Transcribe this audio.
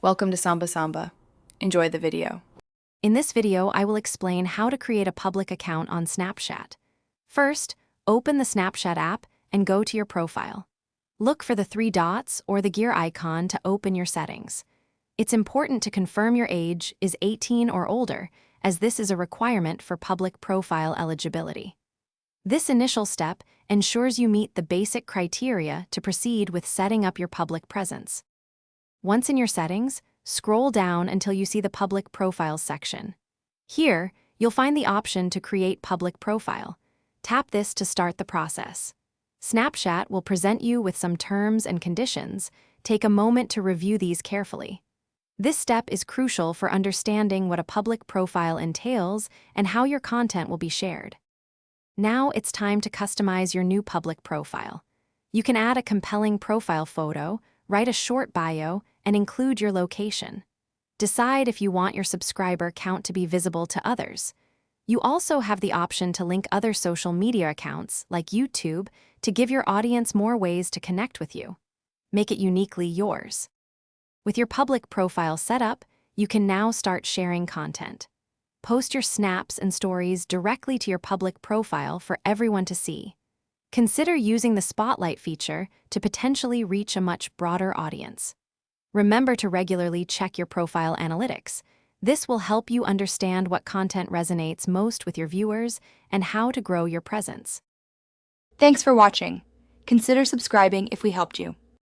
Welcome to Samba Samba. Enjoy the video. In this video, I will explain how to create a public account on Snapchat. First, open the Snapchat app and go to your profile. Look for the three dots or the gear icon to open your settings. It's important to confirm your age is 18 or older, as this is a requirement for public profile eligibility. This initial step ensures you meet the basic criteria to proceed with setting up your public presence. Once in your settings, scroll down until you see the Public Profiles section. Here, you'll find the option to create public profile. Tap this to start the process. Snapchat will present you with some terms and conditions. Take a moment to review these carefully. This step is crucial for understanding what a public profile entails and how your content will be shared. Now it's time to customize your new public profile. You can add a compelling profile photo, write a short bio, and include your location. Decide if you want your subscriber count to be visible to others. You also have the option to link other social media accounts, like YouTube, to give your audience more ways to connect with you. Make it uniquely yours. With your public profile set up, you can now start sharing content. Post your snaps and stories directly to your public profile for everyone to see. Consider using the Spotlight feature to potentially reach a much broader audience. Remember to regularly check your profile analytics. This will help you understand what content resonates most with your viewers and how to grow your presence. Thanks for watching. Consider subscribing if we helped you.